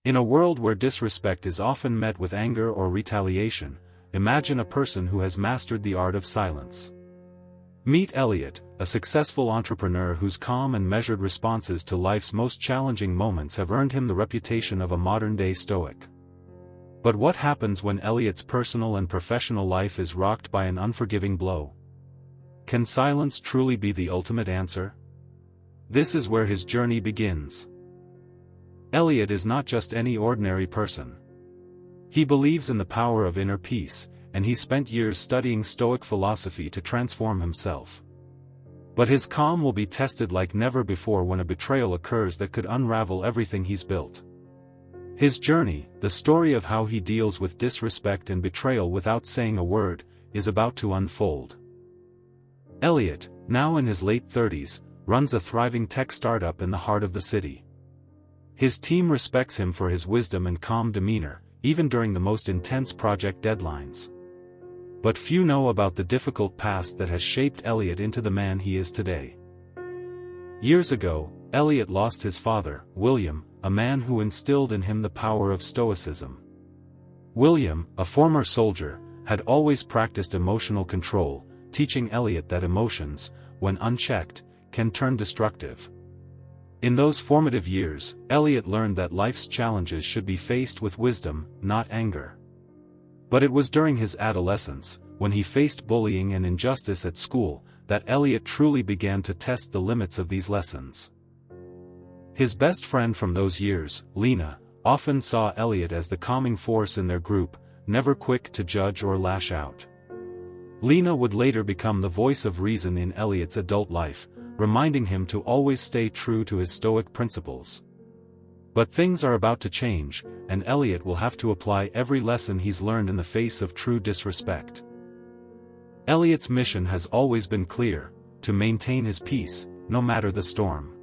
In a world where disrespect is often met with anger or retaliation, imagine a person who has mastered the art of silence. Meet Eliot, a successful entrepreneur whose calm and measured responses to life's most challenging moments have earned him the reputation of a modern-day Stoic. But what happens when Eliot's personal and professional life is rocked by an unforgiving blow? Can silence truly be the ultimate answer? This is where his journey begins. Eliot is not just any ordinary person. He believes in the power of inner peace, and he spent years studying Stoic philosophy to transform himself. But his calm will be tested like never before when a betrayal occurs that could unravel everything he's built. His journey, the story of how he deals with disrespect and betrayal without saying a word, is about to unfold. Eliot, now in his late 30s, runs a thriving tech startup in the heart of the city. His team respects him for his wisdom and calm demeanor, even during the most intense project deadlines. But few know about the difficult past that has shaped Eliot into the man he is today. Years ago, Eliot lost his father, William, a man who instilled in him the power of Stoicism. William, a former soldier, had always practiced emotional control, teaching Eliot that emotions, when unchecked, can turn destructive. In those formative years, Eliot learned that life's challenges should be faced with wisdom, not anger. But it was during his adolescence, when he faced bullying and injustice at school, that Eliot truly began to test the limits of these lessons. His best friend from those years, Lena, often saw Eliot as the calming force in their group, never quick to judge or lash out. Lena would later become the voice of reason in Eliot's adult life, reminding him to always stay true to his Stoic principles. But things are about to change, and Eliot will have to apply every lesson he's learned in the face of true disrespect. Eliot's mission has always been clear: to maintain his peace, no matter the storm.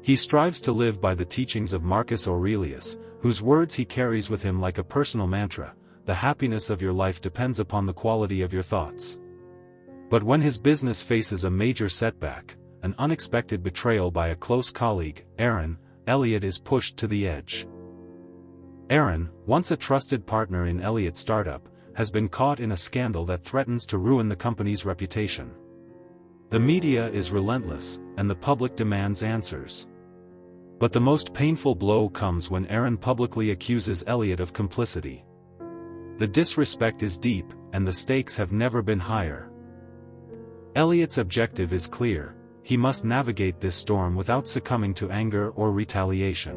He strives to live by the teachings of Marcus Aurelius, whose words he carries with him like a personal mantra: the happiness of your life depends upon the quality of your thoughts. But when his business faces a major setback, an unexpected betrayal by a close colleague, Aaron, Eliot is pushed to the edge. Aaron, once a trusted partner in Eliot's startup, has been caught in a scandal that threatens to ruin the company's reputation. The media is relentless, and the public demands answers. But the most painful blow comes when Aaron publicly accuses Eliot of complicity. The disrespect is deep, and the stakes have never been higher. Eliot's objective is clear: he must navigate this storm without succumbing to anger or retaliation.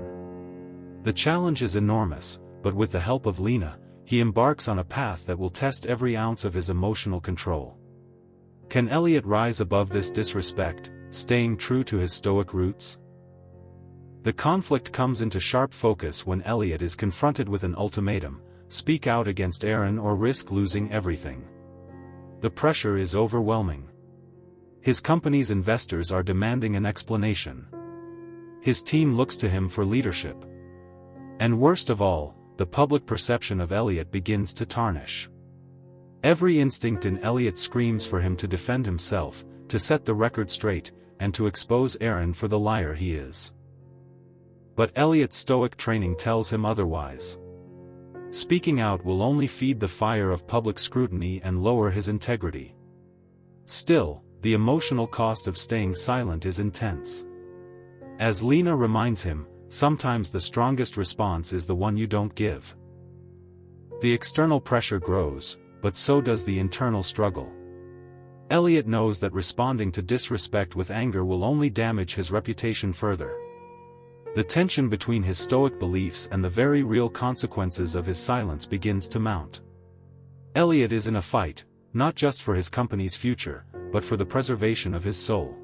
The challenge is enormous, but with the help of Lena, he embarks on a path that will test every ounce of his emotional control. Can Eliot rise above this disrespect, staying true to his Stoic roots? The conflict comes into sharp focus when Eliot is confronted with an ultimatum: speak out against Aaron or risk losing everything. The pressure is overwhelming. His company's investors are demanding an explanation. His team looks to him for leadership. And worst of all, the public perception of Eliot begins to tarnish. Every instinct in Eliot screams for him to defend himself, to set the record straight, and to expose Aaron for the liar he is. But Eliot's Stoic training tells him otherwise. Speaking out will only feed the fire of public scrutiny and lower his integrity. Still, the emotional cost of staying silent is intense. As Lena reminds him, sometimes the strongest response is the one you don't give. The external pressure grows, but so does the internal struggle. Eliot knows that responding to disrespect with anger will only damage his reputation further. The tension between his Stoic beliefs and the very real consequences of his silence begins to mount. Eliot is in a fight, not just for his company's future, but for the preservation of his soul.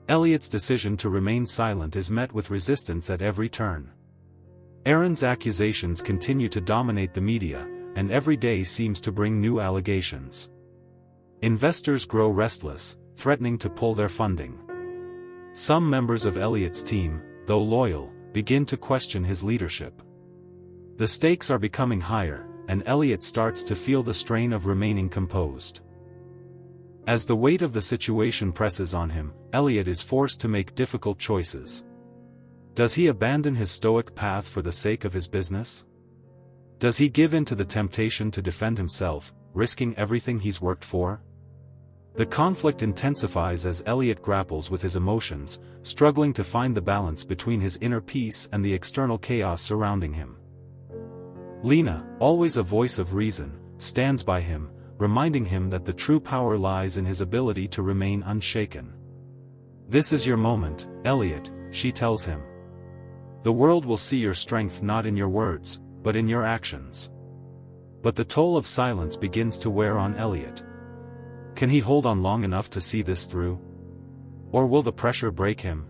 Eliot's decision to remain silent is met with resistance at every turn. Aaron's accusations continue to dominate the media, and every day seems to bring new allegations. Investors grow restless, threatening to pull their funding. Some members of Eliot's team, though loyal, begin to question his leadership. The stakes are becoming higher, and Eliot starts to feel the strain of remaining composed. As the weight of the situation presses on him, Eliot is forced to make difficult choices. Does he abandon his Stoic path for the sake of his business? Does he give in to the temptation to defend himself, risking everything he's worked for? The conflict intensifies as Eliot grapples with his emotions, struggling to find the balance between his inner peace and the external chaos surrounding him. Lena, always a voice of reason, stands by him, reminding him that the true power lies in his ability to remain unshaken. "This is your moment, Eliot," she tells him. "The world will see your strength not in your words, but in your actions." But the toll of silence begins to wear on Eliot. Can he hold on long enough to see this through? Or will the pressure break him?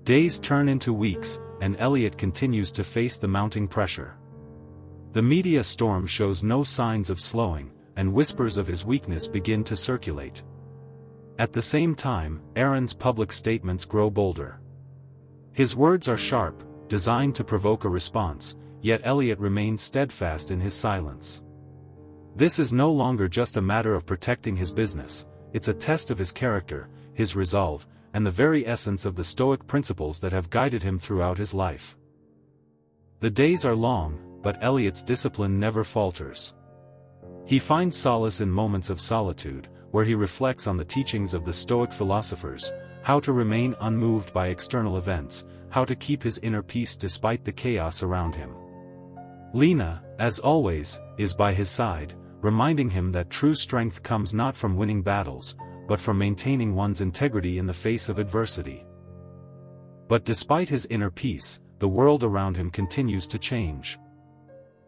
Days turn into weeks, and Eliot continues to face the mounting pressure. The media storm shows no signs of slowing, and whispers of his weakness begin to circulate. At the same time, Aaron's public statements grow bolder. His words are sharp, designed to provoke a response, yet Eliot remains steadfast in his silence. This is no longer just a matter of protecting his business, it's a test of his character, his resolve, and the very essence of the Stoic principles that have guided him throughout his life. The days are long, but Eliot's discipline never falters. He finds solace in moments of solitude, where he reflects on the teachings of the Stoic philosophers, how to remain unmoved by external events, how to keep his inner peace despite the chaos around him. Lena, as always, is by his side, reminding him that true strength comes not from winning battles, but from maintaining one's integrity in the face of adversity. But despite his inner peace, the world around him continues to change.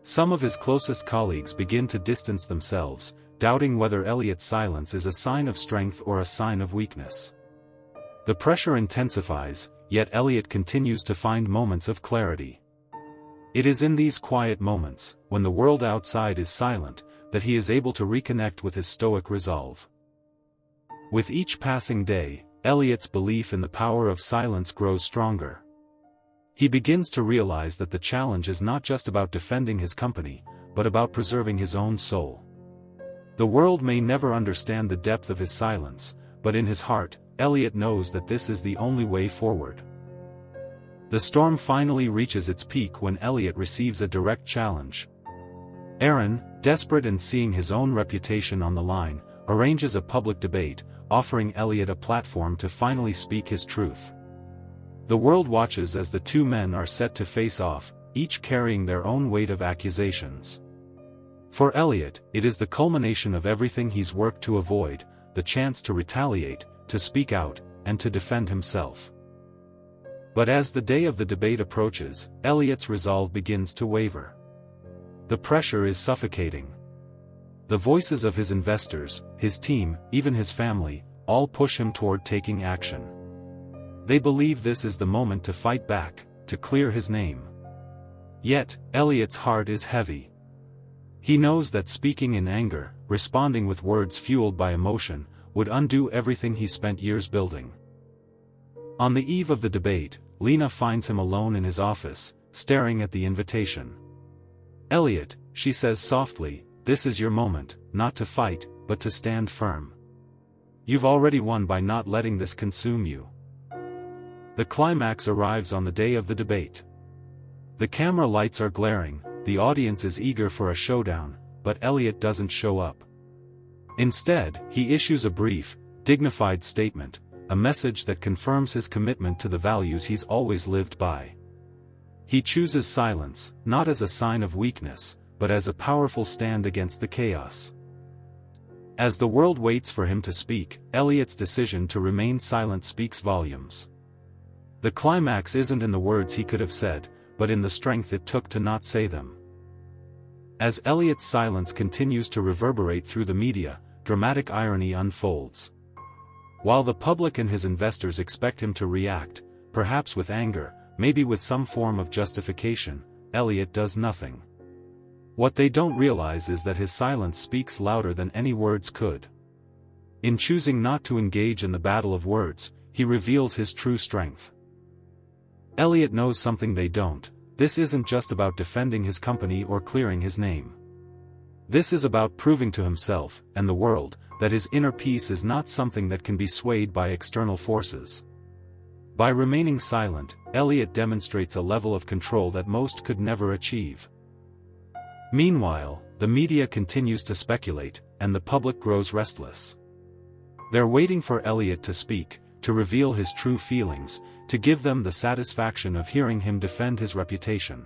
Some of his closest colleagues begin to distance themselves, doubting whether Eliot's silence is a sign of strength or a sign of weakness. The pressure intensifies, yet Eliot continues to find moments of clarity. It is in these quiet moments, when the world outside is silent, that he is able to reconnect with his Stoic resolve. With each passing day, Eliot's belief in the power of silence grows stronger. He begins to realize that the challenge is not just about defending his company, but about preserving his own soul. The world may never understand the depth of his silence, but in his heart, Eliot knows that this is the only way forward. The storm finally reaches its peak when Eliot receives a direct challenge. Aaron, desperate and seeing his own reputation on the line, arranges a public debate, offering Eliot a platform to finally speak his truth. The world watches as the two men are set to face off, each carrying their own weight of accusations. For Eliot, it is the culmination of everything he's worked to avoid, the chance to retaliate, to speak out, and to defend himself. But as the day of the debate approaches, Eliot's resolve begins to waver. The pressure is suffocating. The voices of his investors, his team, even his family, all push him toward taking action. They believe this is the moment to fight back, to clear his name. Yet, Eliot's heart is heavy. He knows that speaking in anger, responding with words fueled by emotion, would undo everything he spent years building. On the eve of the debate, Lena finds him alone in his office, staring at the invitation. "Eliot," she says softly, "this is your moment, not to fight, but to stand firm. You've already won by not letting this consume you." The climax arrives on the day of the debate. The camera lights are glaring, the audience is eager for a showdown, but Eliot doesn't show up. Instead, he issues a brief, dignified statement, a message that confirms his commitment to the values he's always lived by. He chooses silence, not as a sign of weakness, but as a powerful stand against the chaos. As the world waits for him to speak, Eliot's decision to remain silent speaks volumes. The climax isn't in the words he could have said, but in the strength it took to not say them. As Eliot's silence continues to reverberate through the media, dramatic irony unfolds. While the public and his investors expect him to react, perhaps with anger, maybe with some form of justification, Eliot does nothing. What they don't realize is that his silence speaks louder than any words could. In choosing not to engage in the battle of words, he reveals his true strength. Eliot knows something they don't. This isn't just about defending his company or clearing his name. This is about proving to himself, and the world, that his inner peace is not something that can be swayed by external forces. By remaining silent, Elliot demonstrates a level of control that most could never achieve. Meanwhile, the media continues to speculate, and the public grows restless. They're waiting for Elliot to speak, to reveal his true feelings, to give them the satisfaction of hearing him defend his reputation.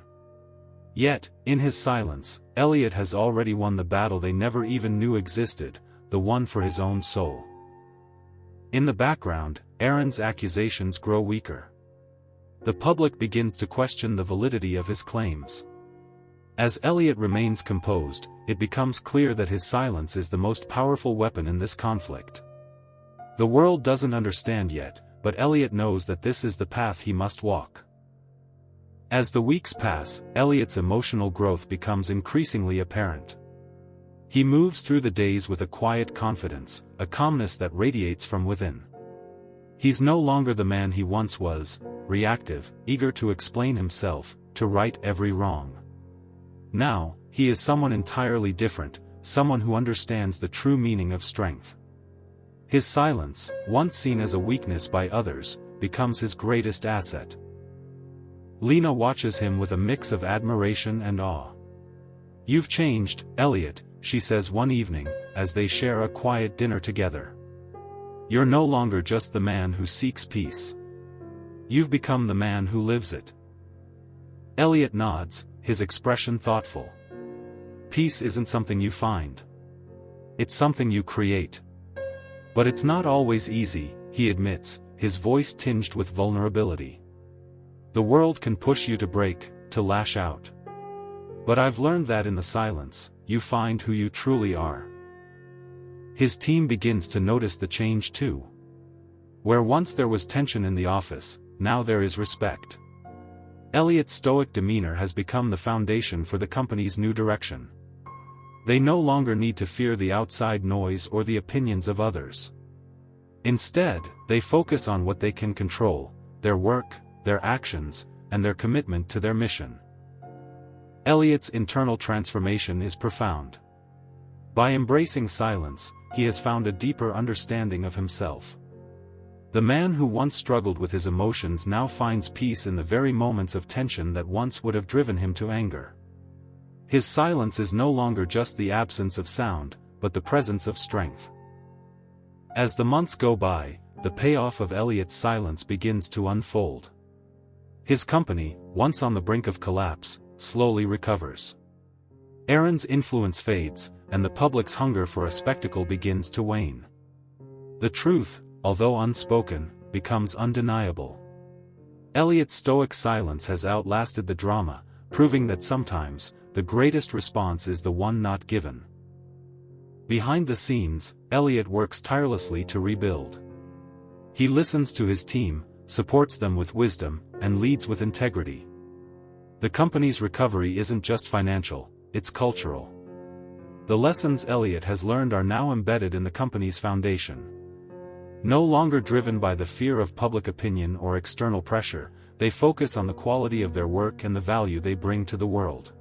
Yet, in his silence, Elliot has already won the battle they never even knew existed, the one for his own soul. In the background, Aaron's accusations grow weaker. The public begins to question the validity of his claims. As Elliot remains composed, it becomes clear that his silence is the most powerful weapon in this conflict. The world doesn't understand yet, but Elliot knows that this is the path he must walk. As the weeks pass, Elliot's emotional growth becomes increasingly apparent. He moves through the days with a quiet confidence, a calmness that radiates from within. He's no longer the man he once was, reactive, eager to explain himself, to right every wrong. Now, he is someone entirely different, someone who understands the true meaning of strength. His silence, once seen as a weakness by others, becomes his greatest asset. Lena watches him with a mix of admiration and awe. "You've changed, Elliot," she says one evening, as they share a quiet dinner together. "You're no longer just the man who seeks peace. You've become the man who lives it." Elliot nods, his expression thoughtful. "Peace isn't something you find. It's something you create. But it's not always easy," he admits, his voice tinged with vulnerability. "The world can push you to break, to lash out. But I've learned that in the silence, you find who you truly are." His team begins to notice the change too. Where once there was tension in the office, now there is respect. Elliot's stoic demeanor has become the foundation for the company's new direction. They no longer need to fear the outside noise or the opinions of others. Instead, they focus on what they can control: their work, their actions, and their commitment to their mission. Elliot's internal transformation is profound. By embracing silence, he has found a deeper understanding of himself. The man who once struggled with his emotions now finds peace in the very moments of tension that once would have driven him to anger. His silence is no longer just the absence of sound, but the presence of strength. As the months go by, the payoff of Elliot's silence begins to unfold. His company, once on the brink of collapse, slowly recovers. Aaron's influence fades, and the public's hunger for a spectacle begins to wane. The truth, although unspoken, becomes undeniable. Elliot's stoic silence has outlasted the drama, proving that sometimes, the greatest response is the one not given. Behind the scenes, Elliot works tirelessly to rebuild. He listens to his team, supports them with wisdom, and leads with integrity. The company's recovery isn't just financial, it's cultural. The lessons Elliot has learned are now embedded in the company's foundation. No longer driven by the fear of public opinion or external pressure, they focus on the quality of their work and the value they bring to the world.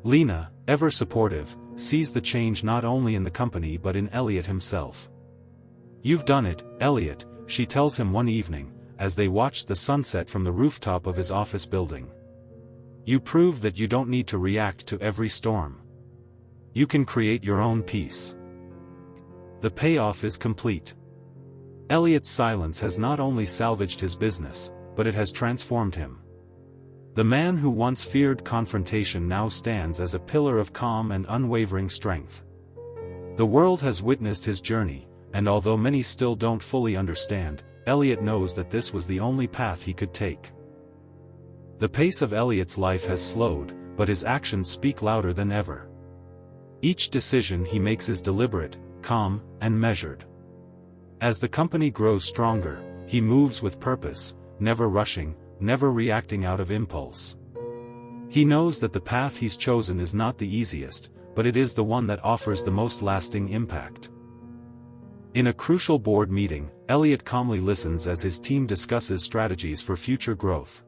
Lena, ever supportive, sees the change not only in the company but in Elliot himself. "You've done it, Elliot," she tells him one evening, as they watch the sunset from the rooftop of his office building. "You prove that you don't need to react to every storm. You can create your own peace." The payoff is complete. Elliot's silence has not only salvaged his business, but it has transformed him. The man who once feared confrontation now stands as a pillar of calm and unwavering strength. The world has witnessed his journey, and although many still don't fully understand, Elliot knows that this was the only path he could take. The pace of Elliot's life has slowed, but his actions speak louder than ever. Each decision he makes is deliberate, calm, and measured. As the company grows stronger, he moves with purpose, never rushing, never reacting out of impulse. He knows that the path he's chosen is not the easiest, but it is the one that offers the most lasting impact. In a crucial board meeting, Elliot calmly listens as his team discusses strategies for future growth.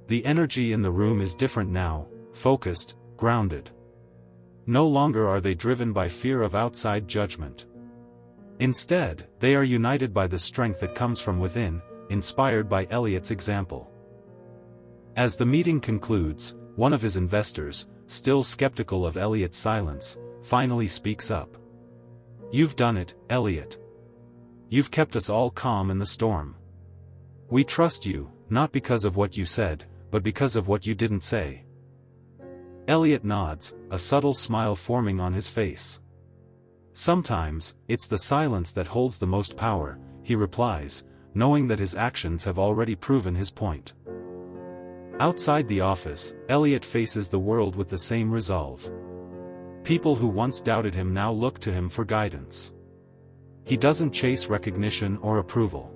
The energy in the room is different now, focused, grounded. No longer are they driven by fear of outside judgment. Instead, they are united by the strength that comes from within, inspired by Eliot's example. As the meeting concludes, one of his investors, still skeptical of Eliot's silence, finally speaks up. "You've done it, Eliot. You've kept us all calm in the storm. We trust you, not because of what you said, but because of what you didn't say." Eliot nods, a subtle smile forming on his face. "Sometimes, it's the silence that holds the most power," he replies, knowing that his actions have already proven his point. Outside the office, Eliot faces the world with the same resolve. People who once doubted him now look to him for guidance. He doesn't chase recognition or approval.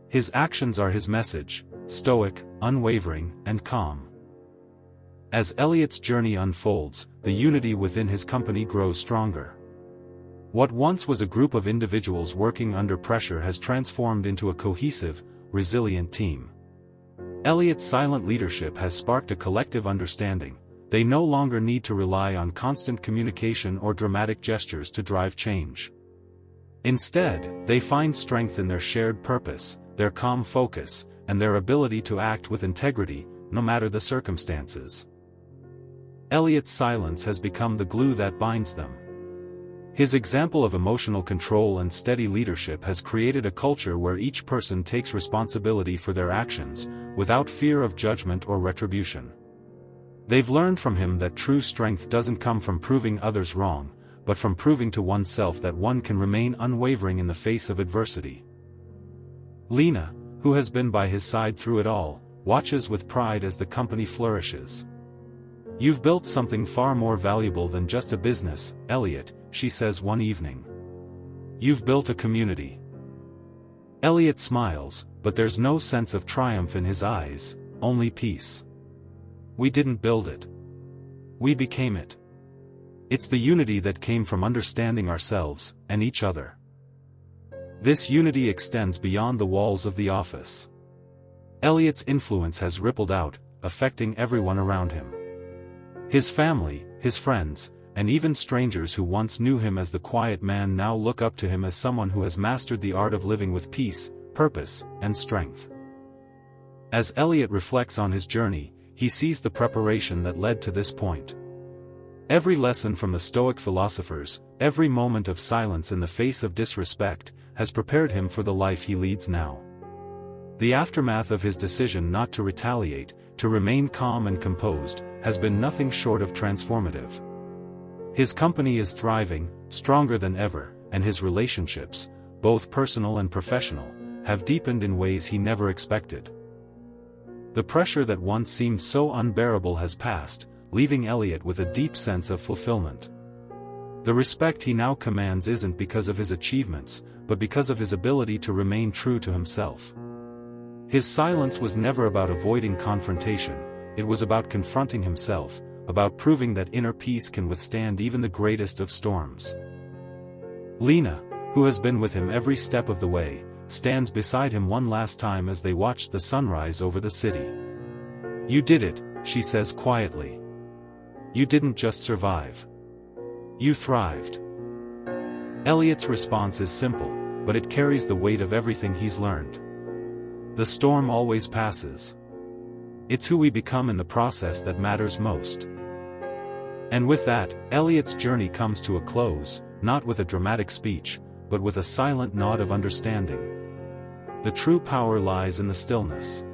His actions are his message, stoic, unwavering, and calm. As Eliot's journey unfolds, the unity within his company grows stronger. What once was a group of individuals working under pressure has transformed into a cohesive, resilient team. Eliot's silent leadership has sparked a collective understanding. They no longer need to rely on constant communication or dramatic gestures to drive change. Instead, they find strength in their shared purpose, their calm focus, and their ability to act with integrity, no matter the circumstances. Eliot's silence has become the glue that binds them. His example of emotional control and steady leadership has created a culture where each person takes responsibility for their actions, without fear of judgment or retribution. They've learned from him that true strength doesn't come from proving others wrong, but from proving to oneself that one can remain unwavering in the face of adversity. Lena, who has been by his side through it all, watches with pride as the company flourishes. "You've built something far more valuable than just a business, Eliot," she says one evening. "You've built a community." Eliot smiles, but there's no sense of triumph in his eyes, only peace. "We didn't build it. We became it. It's the unity that came from understanding ourselves, and each other. This unity extends beyond the walls of the office." Eliot's influence has rippled out, affecting everyone around him. His family, his friends, and even strangers who once knew him as the quiet man now look up to him as someone who has mastered the art of living with peace, purpose, and strength. As Eliot reflects on his journey, he sees the preparation that led to this point. Every lesson from the Stoic philosophers, every moment of silence in the face of disrespect, has prepared him for the life he leads now. The aftermath of his decision not to retaliate, to remain calm and composed, has been nothing short of transformative. His company is thriving, stronger than ever, and his relationships, both personal and professional, have deepened in ways he never expected. The pressure that once seemed so unbearable has passed, leaving Eliot with a deep sense of fulfillment. The respect he now commands isn't because of his achievements, but because of his ability to remain true to himself. His silence was never about avoiding confrontation, it was about confronting himself, about proving that inner peace can withstand even the greatest of storms. Lena, who has been with him every step of the way, stands beside him one last time as they watch the sunrise over the city. "You did it," she says quietly. "You didn't just survive. You thrived." Eliot's response is simple, but it carries the weight of everything he's learned. The storm always passes. It's who we become in the process that matters most. And with that, Eliot's journey comes to a close, not with a dramatic speech, but with a silent nod of understanding. The true power lies in the stillness.